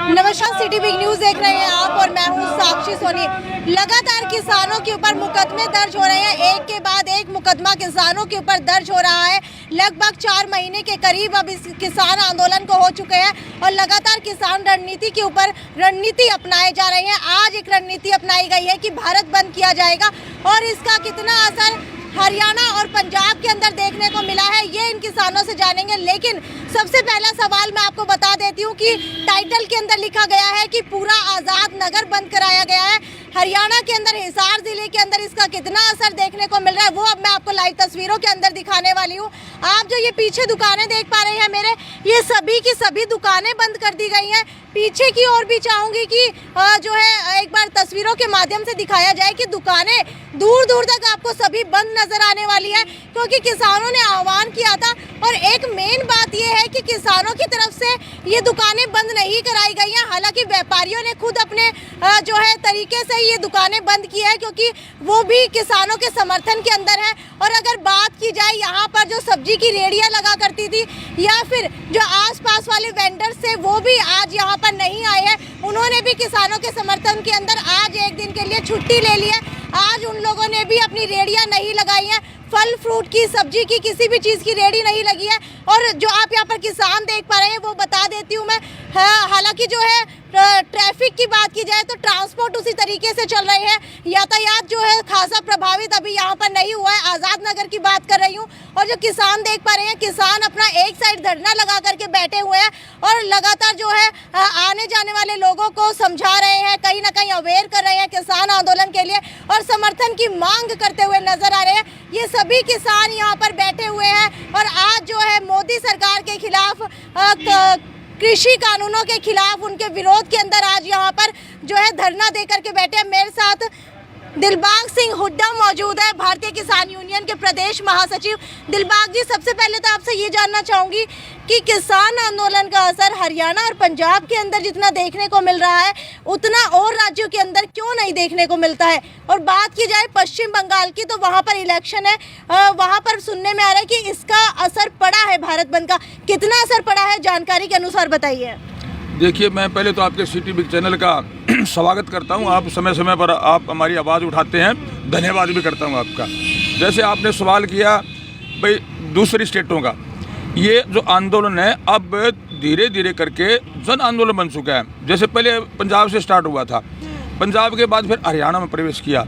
नमस्कार, city big news देख रहे हैं आप और मैं हूं साक्षी सोनी। लगातार किसानों के ऊपर मुकदमे दर्ज हो रहे हैं, एक के बाद एक मुकदमा किसानों के ऊपर दर्ज हो रहा है। लगभग 4 महीने के करीब अब इस किसान आंदोलन को हो चुके हैं और लगातार किसान रणनीति के ऊपर रणनीति अपनाए जा रहे हैं। आज एक रणनीति अपनाई गई है कि भारत बंद किया जाएगा और इसका कितना असर हरियाणा और पंजाब के अंदर देखने को मिला है, ये इन किसानों से जानेंगे। लेकिन सबसे पहला सवाल मैं आपको बता देती हूँ कि टाइटल के अंदर लिखा गया है कि पूरा आज़ाद नगर बंद कराया गया है। हरियाणा के अंदर हिसार जिले के अंदर इसका कितना असर देखने को मिल रहा है वो अब मैं आपको लाइव तस्वीरों के अंदर दिखाने वाली हूँ। आप जो ये पीछे दुकानें देख पा रहे हैं मेरे, ये सभी की सभी दुकानें बंद कर दी गई हैं। पीछे की ओर भी चाहूँगी कि जो है एक बार तस्वीरों के माध्यम से दिखाया जाए कि दुकानें दूर दूर तक आपको सभी बंद नजर आने वाली है, क्योंकि किसानों ने आह्वान किया था। और एक मेन बात यह है कि किसानों की तरफ से ये दुकानें बंद नहीं कराई गई हैं। हालांकि व्यापारियों ने खुद अपने जो है तरीके से ये दुकानें बंद की है, क्योंकि वो भी किसानों के समर्थन के अंदर है। और अगर बात की जाए यहाँ पर जो सब्जी की रेहड़ियाँ लगा करती थी या फिर जो आसपास वाले वेंडर्स थे, वो भी आज यहाँ पर नहीं आए हैं। उन्होंने भी किसानों के समर्थन के अंदर आज एक दिन के लिए छुट्टी ले ली है। आज उन लोगों ने भी अपनी रेहड़ियाँ नहीं लगाई हैं। फल फ्रूट की, सब्जी की, किसी भी चीज़ की रेहड़ी नहीं लगी है। और जो आप यहाँ पर किसान देख पा रहे हैं वो बता देती हूँ मैं। हालांकि जो है ट्रैफिक की बात की जाए तो ट्रांसपोर्ट उसी तरीके से चल रहे हैं। यातायात जो है खासा प्रभावित अभी यहाँ पर नहीं हुआ है। आज़ाद नगर की बात कर रही हूँ। और जो किसान देख पा रहे हैं, किसान अपना एक साइड धरना लगा करके बैठे हुए हैं और लगातार जो है आने जाने वाले लोगों को समझा रहे हैं, कहीं ना कहीं अवेयर कर रहे हैं किसान आंदोलन के लिए और समर्थन की मांग करते हुए नजर आ रहे हैं। ये सभी किसान यहाँ पर बैठे हुए हैं और आज जो है मोदी सरकार के खिलाफ, कृषि कानूनों के खिलाफ, उनके विरोध के अंदर आज यहाँ पर जो है धरना देकर के बैठे हैं। मेरे साथ दिलबाग सिंह हुड्डा मौजूद है, भारतीय किसान यूनियन के प्रदेश महासचिव। दिलबाग जी, सबसे पहले तो आपसे ये जानना चाहूँगी कि किसान आंदोलन का असर हरियाणा और पंजाब के अंदर जितना देखने को मिल रहा है उतना और राज्यों के अंदर क्यों नहीं देखने को मिलता है? और बात की जाए पश्चिम बंगाल की, तो वहाँ पर इलेक्शन है, वहाँ पर सुनने में आ रहा है कि इसका असर पड़ा है भारत बंद का। कितना असर पड़ा है जानकारी के अनुसार बताइए। देखिए, मैं पहले तो आपके सिटी बिग चैनल का स्वागत करता हूं। आप समय समय पर आप हमारी आवाज़ उठाते हैं, धन्यवाद भी करता हूं आपका। जैसे आपने सवाल किया भाई दूसरी स्टेटों का, ये जो आंदोलन है अब धीरे धीरे करके जन आंदोलन बन चुका है। जैसे पहले पंजाब से स्टार्ट हुआ था, पंजाब के बाद फिर हरियाणा में प्रवेश किया,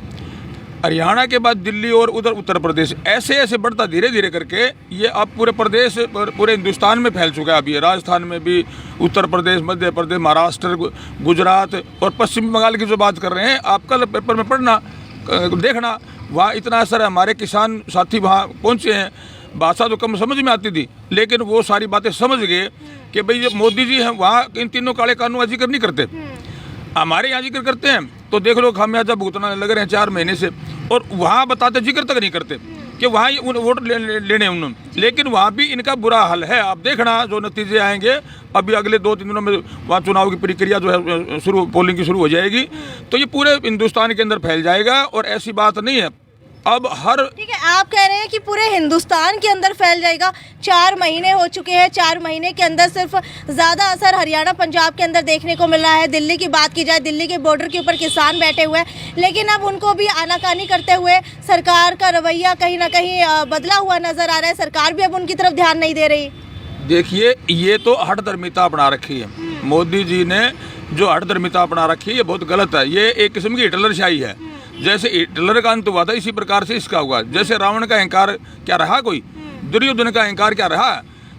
हरियाणा के बाद दिल्ली और उधर उत्तर प्रदेश, ऐसे ऐसे बढ़ता धीरे धीरे करके ये अब पूरे प्रदेश, पूरे हिंदुस्तान में फैल चुका है। अभी राजस्थान में भी, उत्तर प्रदेश, मध्य प्रदेश, महाराष्ट्र, गुजरात और पश्चिम बंगाल की जो बात कर रहे हैं, आप कल पेपर में पढ़ना, देखना, वहाँ इतना असर है। हमारे किसान साथी वहाँ पहुँचे हैं, भाषा तो कम समझ में आती थी लेकिन वो सारी बातें समझ गए कि भाई जब मोदी जी हैं वहाँ इन तीनों काले कानून जिक्र नहीं करते, हमारे यहाँ जिक्र करते हैं। तो देख लो खामियाजा भुगतना लग रहे हैं 4 महीने से, और वहाँ बताते जिक्र तक नहीं करते कि वहाँ वोट लेने उन्होंने, लेकिन वहाँ भी इनका बुरा हाल है। आप देखना जो नतीजे आएंगे, अभी अगले 2-3 दिनों में वहाँ चुनाव की प्रक्रिया जो है शुरू, पोलिंग की शुरू हो जाएगी, तो ये पूरे हिंदुस्तान के अंदर फैल जाएगा। और ऐसी बात नहीं है, अब हर, ठीक है, आप कह रहे हैं कि पूरे हिंदुस्तान के अंदर फैल जाएगा। 4 महीने हो चुके हैं, 4 महीने के अंदर सिर्फ ज़्यादा असर हरियाणा पंजाब के अंदर देखने को मिल रहा है। दिल्ली की बात की जाए, दिल्ली के बॉर्डर के ऊपर किसान बैठे हुए हैं, लेकिन अब उनको भी आनाकानी करते हुए सरकार का रवैया कहीं ना कहीं बदला हुआ नजर आ रहा है। सरकार भी अब उनकी तरफ ध्यान नहीं दे रही। देखिए, ये तो हठधर्मिता अपना रखी है मोदी जी ने, जो हठधर्मिता अपना रखी है ये बहुत गलत है। ये एक किस्म की हिटलरशाही है। जैसे हिटलर का अंत हुआ था, इसी प्रकार से इसका हुआ। जैसे रावण का अहंकार क्या रहा, कोई दुर्योधन का अहंकार क्या रहा,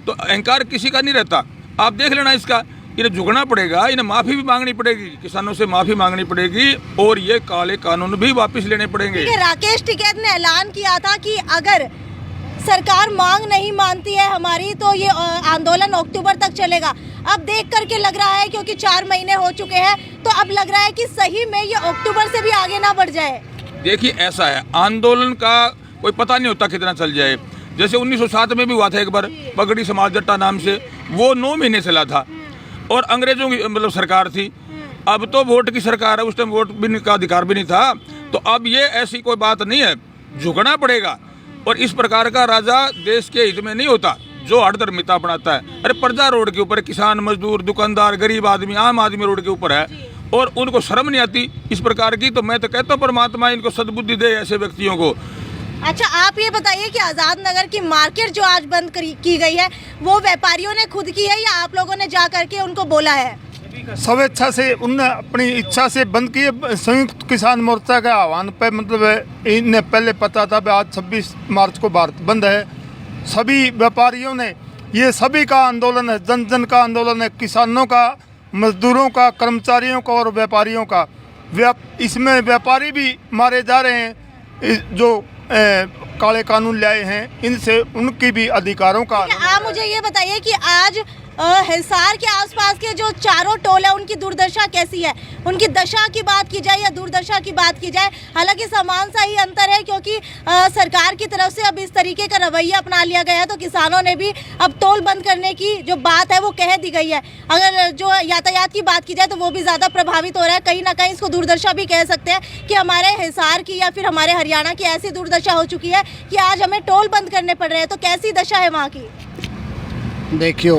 तो अहंकार किसी का नहीं रहता। आप देख लेना, इसका इन्हें झुकना पड़ेगा, इन्हें माफ़ी भी मांगनी पड़ेगी, किसानों से माफ़ी मांगनी पड़ेगी और ये काले कानून भी वापस लेने पड़ेंगे। राकेश टिकैत ने ऐलान किया था कि अगर सरकार मांग नहीं मानती है हमारी तो ये आंदोलन अक्टूबर तक चलेगा। अब देख करके लग रहा है, क्योंकि 4 महीने हो चुके हैं, तो अब लग रहा है कि सही में ये अक्टूबर से भी आगे ना बढ़ जाए। देखिए, ऐसा है, आंदोलन का कोई पता नहीं होता कितना चल जाए। जैसे 1907 में भी हुआ था एक बार, पगड़ी समाज जट्टा नाम से, वो 9 महीने चला था और अंग्रेजों की मतलब सरकार थी। अब तो वोट की सरकार है, उस टाइम वोट भी का अधिकार भी नहीं था। तो अब ये ऐसी कोई बात नहीं है, झुकना पड़ेगा। और इस प्रकार का राजा देश के हित में नहीं होता। जो हठधर्मिता अपनाता है। अरे प्रजा रोड के ऊपर है, किसान मजदूर दुकानदार गरीब आदमी आम आदमी रोड के ऊपर है और उनको शर्म नहीं आती इस प्रकार की। तो मैं तो कहता हूँ परमात्मा इनको सद्बुद्धि दे ऐसे व्यक्तियों को। अच्छा, आप ये बताइए कि आजाद नगर की मार्केट जो आज बंद की गई है वो व्यापारियों ने खुद की है या आप लोगों ने जा करके उनको बोला है? स्वेच्छा से उनने अपनी इच्छा से बंद किए। संयुक्त किसान मोर्चा के आह्वान पे मतलब इन्हें पहले पता था आज 26 मार्च को भारत बंद है। सभी व्यापारियों ने, ये सभी का आंदोलन है, जन जन का आंदोलन है, किसानों का, मजदूरों का, कर्मचारियों का और व्यापारियों का। इसमें व्यापारी भी मारे जा रहे हैं जो काले कानून लाए हैं, इनसे उनकी भी अधिकारों का। आप मुझे ये बताइए कि आज हिसार के आसपास के जो चारों टोल है उनकी दुर्दशा कैसी है? उनकी दशा की बात की जाए या दुर्दशा की बात की जाए, हालांकि समान सा ही अंतर है क्योंकि सरकार की तरफ से अब इस तरीके का रवैया अपना लिया गया है तो किसानों ने भी अब टोल बंद करने की जो बात है वो कह दी गई है। अगर जो यातायात की बात की जाए तो वो भी ज़्यादा प्रभावित हो रहा है। कहीं ना कहीं इसको दुर्दशा भी कह सकते हैं कि हमारे हिसार की या फिर हमारे हरियाणा की ऐसी दुर्दशा हो चुकी है कि आज हमें टोल बंद करने पड़ रहे हैं। तो कैसी दशा है वहाँ की? देखियो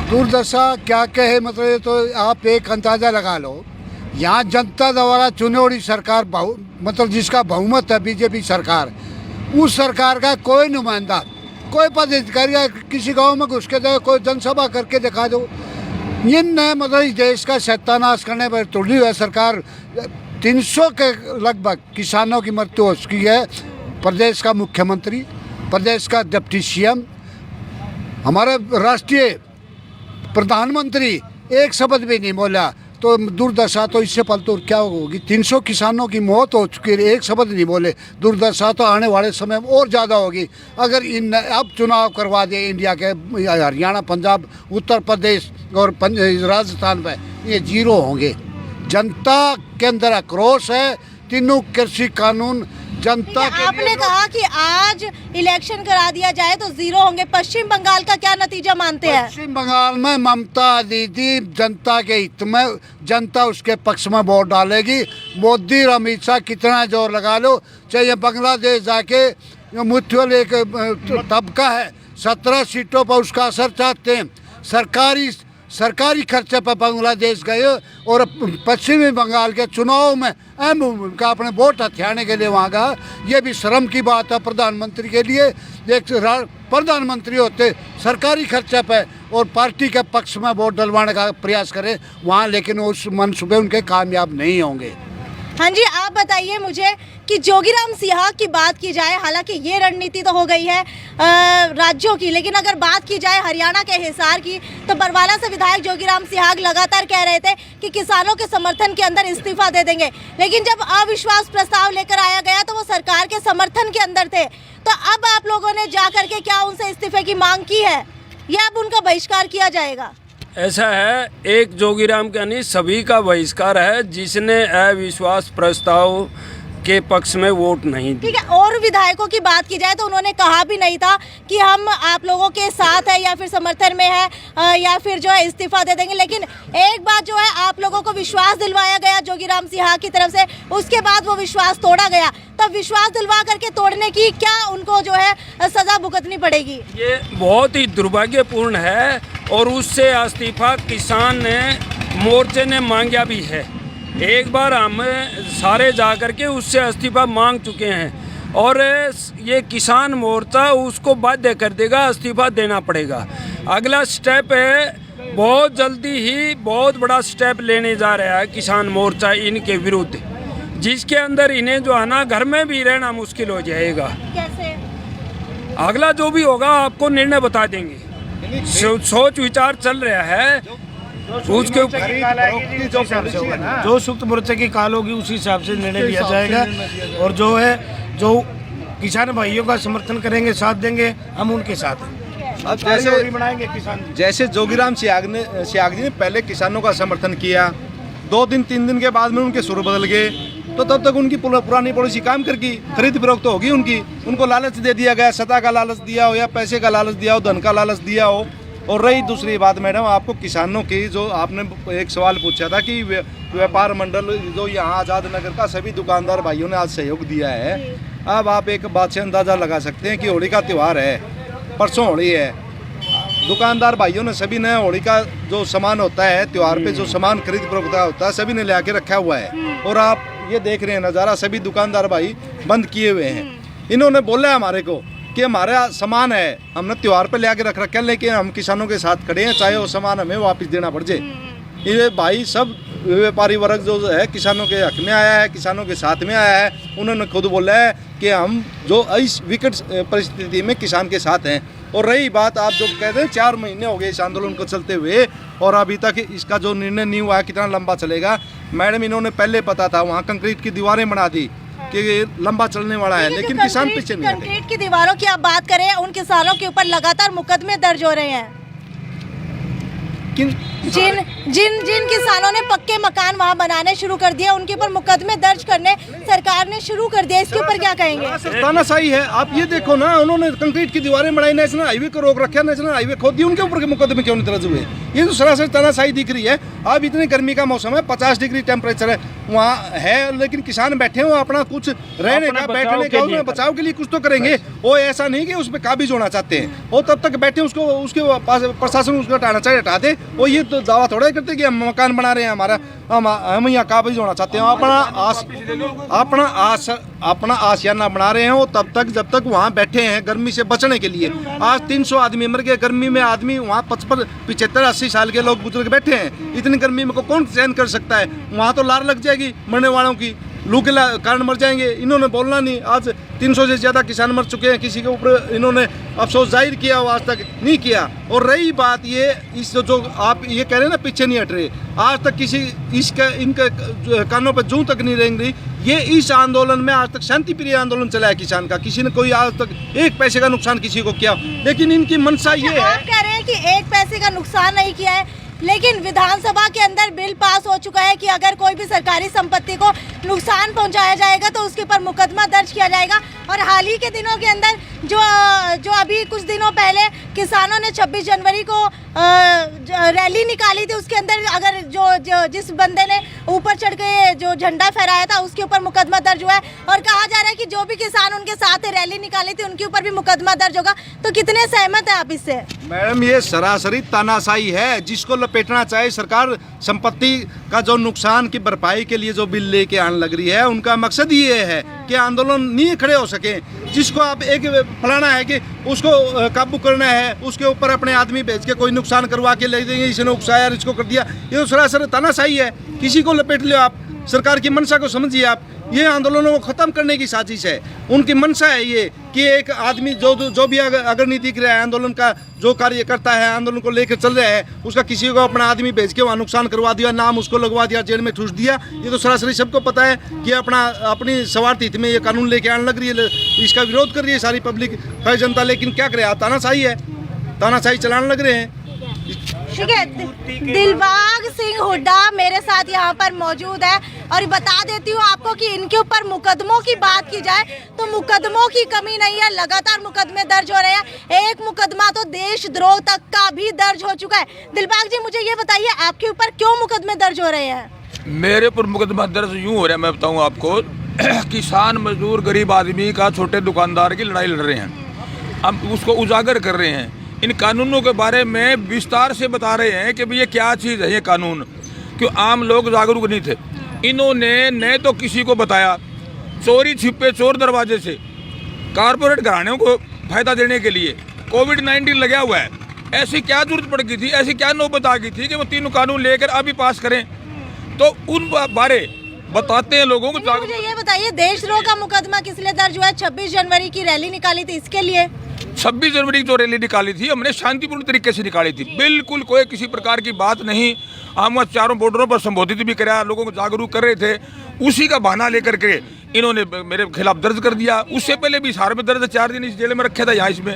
दुर्दशा क्या कहे, मतलब तो आप एक अंदाजा लगा लो। यहाँ जनता द्वारा चुनी हुई सरकार मतलब जिसका बहुमत है बीजेपी सरकार, उस सरकार का कोई नुमाइंदा, कोई पदाधिकारी किसी गांव में घुस के दे, कोई जनसभा करके दिखा दो। इनने मतलब इस देश का सत्यानाश करने पर तुली है सरकार। 300 के लगभग किसानों की मृत्यु हो चुकी है। प्रदेश का मुख्यमंत्री, प्रदेश का डिप्टी सीएम, हमारे राष्ट्रीय प्रधानमंत्री एक शब्द भी नहीं बोला। तो दुर्दशा तो इससे पलतूर क्या होगी? 300 किसानों की मौत हो चुकी है, एक शब्द नहीं बोले। दुर्दशा तो आने वाले समय में और ज़्यादा होगी अगर इन अब चुनाव करवा दे इंडिया के हरियाणा, पंजाब, उत्तर प्रदेश और राजस्थान में, ये जीरो होंगे। जनता के अंदर आक्रोश है। तीनों कृषि कानून जनता के आपने कहा कि आज इलेक्शन करा दिया जाए तो जीरो होंगे। पश्चिम बंगाल का क्या नतीजा मानते हैं? पश्चिम बंगाल में ममता दीदी जनता के हित में, जनता उसके पक्ष में वोट डालेगी। मोदी और अमित शाह कितना जोर लगा लो, चाहे बांग्लादेश जाके मुथुअल एक तबका है 17 सीटों पर उसका असर चाहते हैं। सरकारी खर्चे पर बांग्लादेश गए और पश्चिमी बंगाल के चुनाव में अहम भूमिका अपने वोट हथियाने के लिए वहाँ गया। ये भी शर्म की बात है प्रधानमंत्री के लिए। एक प्रधानमंत्री होते सरकारी खर्चे पे और पार्टी के पक्ष में वोट डलवाने का प्रयास करें वहाँ, लेकिन उस मनसूबे उनके कामयाब नहीं होंगे। हाँ जी, आप बताइए मुझे कि जोगीराम सिहाग की बात की जाए, हालांकि ये रणनीति तो हो गई है राज्यों की, लेकिन अगर बात की जाए हरियाणा के हिसार की तो बरवाला से विधायक जोगीराम सिहाग लगातार कह रहे थे कि किसानों के समर्थन के अंदर इस्तीफा दे देंगे, लेकिन जब अविश्वास प्रस्ताव लेकर आया गया तो वो सरकार के समर्थन के अंदर थे। तो अब आप लोगों ने जा करके क्या उनसे इस्तीफे की मांग की है या अब उनका बहिष्कार किया जाएगा? ऐसा है, एक जोगीराम का नहीं सभी का बहिष्कार है जिसने अविश्वास प्रस्ताव के पक्ष में वोट नहीं दी। ठीक है, और विधायकों की बात की जाए तो उन्होंने कहा भी नहीं था कि हम आप लोगों के साथ है या फिर समर्थन में है या फिर जो है इस्तीफा दे देंगे, लेकिन एक बात जो है आप लोगों को विश्वास दिलवाया गया जोगीराम सिहाग की तरफ से, उसके बाद वो विश्वास तोड़ा गया। तो विश्वास दिलवा करके तोड़ने की क्या उनको जो है सजा भुगतनी पड़ेगी? ये बहुत ही दुर्भाग्यपूर्ण है और उससे इस्तीफा किसान ने मोर्चे ने मांगा भी है। एक बार हम सारे जा कर के उससे इस्तीफा मांग चुके हैं और ये किसान मोर्चा उसको बाध्य कर देगा, इस्तीफा देना पड़ेगा। अगला स्टेप है, बहुत जल्दी ही बहुत बड़ा स्टेप लेने जा रहा है किसान मोर्चा इनके विरुद्ध, जिसके अंदर इन्हें जो है ना घर में भी रहना मुश्किल हो जाएगा। कैसे? अगला जो भी होगा आपको निर्णय बता देंगे। सोच विचार चल रहा है उसके जो सुक्त मोर्चे की काल होगी उसी हिसाब से निर्णय लिया जाएगा और जो है जो किसान भाइयों का समर्थन करेंगे, साथ देंगे, हम उनके साथ हैं। अब बनाएंगे किसान। जैसे जोगीराम सिहाग जी ने पहले किसानों का समर्थन किया, 2 दिन 3 दिन के बाद में उनके सुर बदल गए, तो तब तक उनकी पुरानी पॉलिसी काम करगी, खरीद फरोख्त तो होगी उनकी। उनको लालच दे दिया गया, सत्ता का लालच दिया हो या पैसे का लालच दिया हो, धन का लालच दिया हो। और रही दूसरी बात मैडम, आपको किसानों की जो आपने एक सवाल पूछा था कि व्यापार मंडल जो यहाँ आज़ाद नगर का सभी दुकानदार भाइयों ने आज सहयोग दिया है। अब आप एक बात से अंदाज़ा लगा सकते हैं कि होली का त्यौहार है, परसों होली है। दुकानदार भाइयों ने सभी ने होली का जो सामान होता है, त्यौहार पे जो सामान खरीद फरोख्त होता है, सभी ने ले आके रखा हुआ है। और आप ये देख रहे हैं नज़ारा, सभी दुकानदार भाई बंद किए हुए हैं। इन्होंने बोला है हमारे को कि हमारा सामान है, हमने त्यौहार पे ले आके रख रखा है, लेकिन हम किसानों के साथ खड़े हैं, चाहे वो सामान हमें वापस देना पड़ जाए। ये भाई सब व्यापारी वर्ग जो है किसानों के हक में आया है, किसानों के साथ में आया है। उन्होंने खुद बोला है कि हम जो इस विकट परिस्थिति में किसान के साथ हैं। और रही बात, आप जो कहते हैं 4 महीने हो गए इस आंदोलन को चलते हुए और अभी तक इसका जो निर्णय नहीं हुआ है, कितना लंबा चलेगा। मैडम, इन्होंने पहले पता था, वहाँ कंक्रीट की दीवारें बना दी कि लंबा चलने वाला है, लेकिन किसान पीछे नहीं हटे। कंक्रीट की दीवारों की आप बात करें, उन किसानों के ऊपर लगातार मुकदमे दर्ज हो रहे हैं। जिन किसानों ने पक्के मकान वहाँ बनाने शुरू कर दिए, उनके ऊपर मुकदमे दर्ज करने सरकार ने शुरू कर दिया। इसके ऊपर क्या कहेंगे? तानाशाही है। आप ये देखो ना, उन्होंने कंक्रीट की दीवारें बनाई, नेशनल हाईवे को रोक रखा, नेशनल हाईवे खोद दिया, उनके ऊपर के मुकदमे क्यों नहीं दर्ज हुए? ये तो सरासर तानाशाही दिख रही है। अब इतनी गर्मी का मौसम है, 50 डिग्री टेम्परेचर है वहाँ है, लेकिन किसान बैठे हो अपना कुछ रहने का, बैठने का, उसमें बचाव के लिए कुछ तो करेंगे। वो ऐसा नहीं कि उस पर काबिज होना चाहते हैं, वो तब तक बैठे उसको, उसके पास प्रशासन उसको हटाना चाहिए, हटा दे। वो ये तो दावा थोड़ा करते कि हम मकान बना रहे हैं, हमारा हम यहाँ काबिज होना चाहते हैं, अपना आशियाना बना रहे हैं। वो तब तक जब तक वहाँ बैठे हैं गर्मी से बचने के लिए। आज 300 आदमी मर गए गर्मी में, आदमी वहाँ 55, 75, 80 साल के लोग बुजुर्ग बैठे हैं। इतनी गर्मी में को कौन सहन कर सकता है? वहाँ तो लार लग जाएगी मरने वालों की, लू के कारण मर जाएंगे। इन्होंने बोलना नहीं। आज 300 से ज़्यादा किसान मर चुके हैं, किसी के ऊपर इन्होंने अफसोस जाहिर किया हो आज तक नहीं किया। और रही बात ये, इस जो आप ये कह रहे हैं ना पीछे नहीं हट रहे, आज तक किसी इसका इनके कानों पर जूं तक नहीं रेंग रही। ये इस आंदोलन में आज तक शांति प्रिय आंदोलन चला है किसान का, किसी ने कोई आज तक 1 पैसे का नुकसान किसी को किया। लेकिन इनकी मंशा ये है, आप कह रहे हैं कि 1 पैसे का नुकसान नहीं किया है, लेकिन विधानसभा के अंदर बिल पास हो चुका है कि अगर कोई भी सरकारी संपत्ति को नुकसान पहुंचाया जाएगा तो उसके ऊपर मुकदमा दर्ज किया जाएगा। और हाल ही के दिनों के अंदर जो अभी कुछ दिनों पहले किसानों ने 26 जनवरी को रैली निकाली थी, उसके अंदर अगर जिस बंदे ने ऊपर चढ़ के जो झंडा फहराया था उसके ऊपर मुकदमा दर्ज हुआ है। और कहा जा रहा है कि जो भी किसान उनके साथ रैली निकाली थी उनके ऊपर भी मुकदमा दर्ज होगा। तो कितने सहमत है आप इससे? मैडम, ये सरासरी तानाशाही है। जिसको लपेटना चाहे सरकार, संपत्ति का जो नुकसान की भरपाई के लिए जो बिल लेके आने लग रही है, उनका मकसद ये है कि आंदोलन नहीं खड़े हो सके। जिसको आप एक फलाना है कि उसको काबू करना है, उसके ऊपर अपने आदमी भेज के कोई नुकसान करवा के ले देंगे, इसने उकसाया, इसको कर दिया, ये तो सरासर तानाशाही है। किसी को लपेट लो आप, सरकार की मंशा को समझिए आप। ये आंदोलनों को ख़त्म करने की साजिश है, उनकी मंशा है ये कि एक आदमी जो भी अगर नहीं दिख रहा है, आंदोलन का जो कार्य करता है, आंदोलन को लेकर चल रहा है, उसका किसी को अपना आदमी भेज के वहाँ नुकसान करवा दिया, नाम उसको लगवा दिया, जेल में ठूस दिया। ये तो सरासरी सबको पता है कि अपनी स्वार्थ हित में ये कानून लेके आने लग रही है, इसका विरोध कर रही है सारी पब्लिक, सारी जनता। लेकिन क्या करे, तानाशाही है, तानाशाही चलाने लग रहे हैं। ठीक है, दिलबाग सिंह हुड्डा मेरे साथ यहाँ पर मौजूद है और बता देती हूँ आपको कि इनके ऊपर मुकदमों की बात की जाए तो मुकदमों की कमी नहीं है, लगातार मुकदमे दर्ज हो रहे हैं। एक मुकदमा तो देशद्रोह तक का भी दर्ज हो चुका है। दिलबाग जी, मुझे ये बताइए, आपके ऊपर क्यों मुकदमे दर्ज हो रहे हैं? मेरे ऊपर मुकदमा दर्ज यूँ हो रहा है, मैं बताऊँ आपको। किसान, मजदूर, गरीब आदमी का, छोटे दुकानदार की लड़ाई लड़ रहे हैं, हम उसको उजागर कर रहे हैं। इन कानूनों के बारे में विस्तार से बता रहे हैं कि भई ये क्या चीज़ है ये कानून, क्यों आम लोग जागरूक नहीं थे। इन्होंने न तो किसी को बताया, चोरी छिपे चोर दरवाजे से कारपोरेट घरानों को फायदा देने के लिए कोविड-19 लगा हुआ है। ऐसी क्या जरूरत पड़ गई थी, ऐसी क्या नौबत आ गई थी कि वो 3 कानून लेकर अभी पास करें? तो उन बारे बताते हैं लोगों को। मुझे ये बताइए, देशद्रोह का मुकदमा किस लिए दर्ज हुआ है? 26 जनवरी की रैली निकाली थी, इसके लिए? 26 जनवरी की जो रैली निकाली थी, हमने शांतिपूर्ण तरीके से निकाली थी, बिल्कुल कोई किसी प्रकार की बात नहीं। हम चारों बॉर्डरों पर संबोधित भी कराया, लोगों को जागरूक कर रहे थे। उसी का बहाना लेकर के इन्होंने मेरे खिलाफ दर्ज कर दिया। उससे पहले भी हिसार में दर्ज है, 4 दिन इस जेल में रखा था यहाँ इसमें,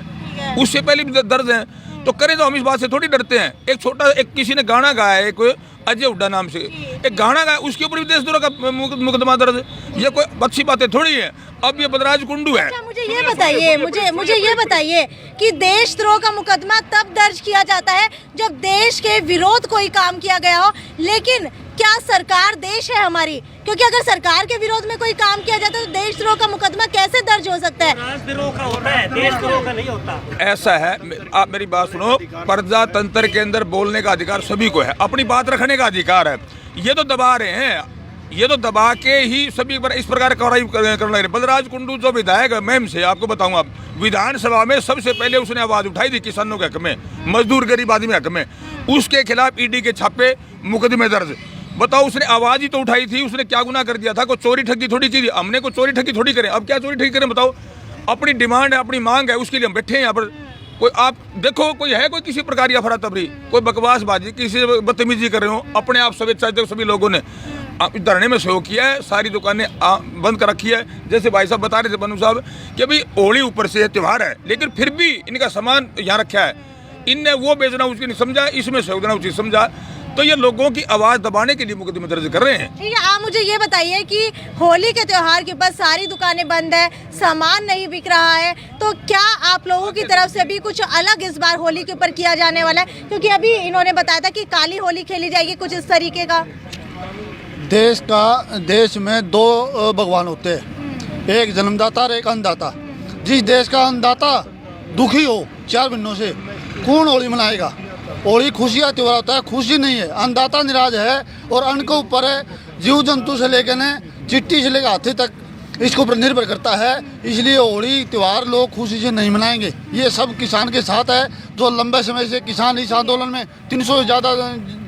उससे पहले भी दर्ज है। तो करें तो हम इस बात से थोड़ी डरते हैं। एक किसी ने गाना गाया है, एक अजय हुड्डा नाम से एक गाना गाया, उसके ऊपर भी देशद्रोह का मुकदमा दर्ज। ये कोई अच्छी बातें थोड़ी है। अब ये बदराज कुंडू है। अच्छा, मुझे ये बताइए कि देशद्रोह का मुकदमा तब दर्ज किया जाता है जब देश के विरोध कोई काम किया गया हो। लेकिन क्या सरकार देश है हमारी? क्योंकि अगर सरकार के विरोध में कोई काम किया जाता है तो देशद्रोह का मुकदमा कैसे दर्ज हो सकता है? राजद्रोह का होता है, देशद्रोह का नहीं होता। ऐसा है, आप मेरी बात सुनो, प्रजातंत्र के अंदर बोलने का अधिकार सभी को है, अपनी बात रखने का अधिकार है। ये तो दबा रहे हैं, ये तो दबा के ही सभी पर इस प्रकार कार्रवाई करने लगे। बलराज कुंडू जो विधायक मैम से आपको बताऊंगा, विधानसभा में सबसे पहले उसने आवाज उठाई थी किसानों के हक में, मजदूर गरीब आदमी हक में, उसके खिलाफ ईडी के छापे, मुकदमे दर्ज। बताओ, उसने आवाज ही तो उठाई थी, उसने क्या गुनाह कर दिया था? कोई चोरी ठगी थोड़ी की थी, हमने कोई चोरी ठगी थोड़ी करें। अब क्या चोरी ठगी करें बताओ? अपनी डिमांड है, अपनी मांग है, उसके लिए हम बैठे हैं यहाँ पर। कोई आप देखो, कोई है कोई किसी प्रकार की अफरा तफरी, कोई बकवासबाजी, किसी से बदतमीजी कर रहे हो, अपने आप स्वेच्छा से सभी लोगों ने धरने में सहयोग किया है, सारी दुकानें बंद कर रखी है। जैसे भाई साहब बता रहे थे बनु साहब कि अभी होली ऊपर से त्यौहार है, लेकिन फिर भी इनका सामान यहाँ रखा है, इनने वो बेचना उचित नहीं समझा, इसमें सहयोग देना उचित समझा, तो ये लोगों की आवाज दबाने के लिए मुकदमे दर्ज कर रहे हैं। ठीक है, आप मुझे ये बताइए कि होली के त्योहार के ऊपर सारी दुकानें बंद है, सामान नहीं बिक रहा है, तो क्या आप लोगों की तरफ से भी कुछ अलग इस बार होली के ऊपर किया जाने वाला है? क्योंकि अभी इन्होंने बताया था कि काली होली खेली जाएगी, कुछ इस तरीके का। देश में दो भगवान होते हैं, एक जन्मदाता और एक अन्नदाता। जिस देश का अन्नदाता दुखी हो 4 महीनों से, कौन होली मनाएगा? होली खुशी का त्योहार होता है, खुशी नहीं है। अन्नदाता निराज है और अन्न के ऊपर है, जीव जंतु से लेकर न चिट्टी से लेकर हाथी तक इसके ऊपर निर्भर करता है। इसलिए होली त्योहार लोग खुशी से नहीं मनाएंगे। ये सब किसान के साथ है, जो लंबे समय से किसान इस आंदोलन में 300 से ज़्यादा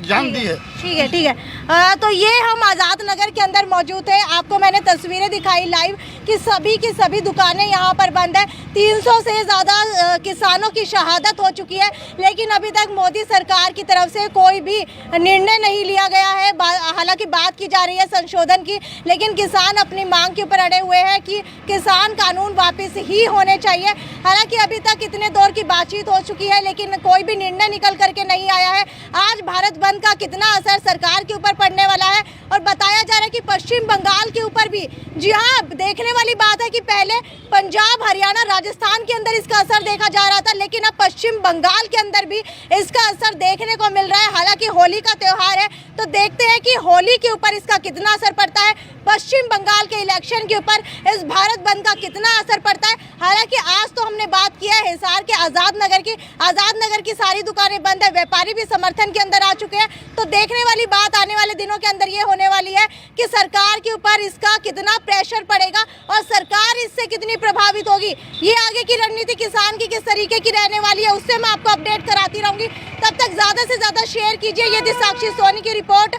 जान दी है। ठीक है, ठीक है। तो ये हम आज़ाद नगर के अंदर मौजूद है, आपको मैंने तस्वीरें दिखाई लाइव कि सभी की सभी दुकानें यहाँ पर बंद है। 300 से ज़्यादा किसानों की शहादत हो चुकी है, लेकिन अभी तक मोदी सरकार की तरफ से कोई भी निर्णय नहीं लिया गया है। हालांकि बात की जा रही है संशोधन की, लेकिन किसान अपनी मांग के ऊपर अड़े हुए हैं कि किसान कानून वापस ही होने चाहिए। हालांकि अभी तक इतने दौर की बातचीत हो चुकी है, लेकिन कोई भी निर्णय निकल करके नहीं आया है। आज भारत बंद का कितना असर सरकार के ऊपर पड़ने वाला है, और बताया जा रहा है कि पश्चिम बंगाल के ऊपर भी, जी हाँ, देखने वाली बात है कि पहले पंजाब, हरियाणा, राजस्थान के अंदर इसका असर देखा जा रहा था, लेकिन अब पश्चिम बंगाल के अंदर भी इसका असर देखने को मिल रहा है। हालांकि होली का त्योहार है, तो देखते हैं कि होली के ऊपर इसका कितना असर पड़ता है, पश्चिम बंगाल के इलेक्शन के ऊपर इस भारत बंद का कितना असर पड़ता है। हालांकि आज तो हमने बात की है हिसार के आज़ाद नगर की सारी दुकानें बंद है, व्यापारी भी समर्थन के अंदर आ चुके हैं। तो देखने वाली बात आने वाले दिनों के अंदर ये होने वाली है कि सरकार के ऊपर इसका कितना प्रेशर पड़ेगा और सरकार इससे कितनी प्रभावित होगी। ये आगे की रणनीति किसान की किस तरीके की रहने वाली है, उससे मैं आपको अपडेट कराती रहूंगी। तब तक ज़्यादा से ज़्यादा शेयर कीजिए। ये थी साक्षी सोनी की रिपोर्ट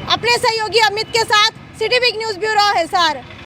अपने सहयोगी अमित के साथ, city big news bureau Hisar.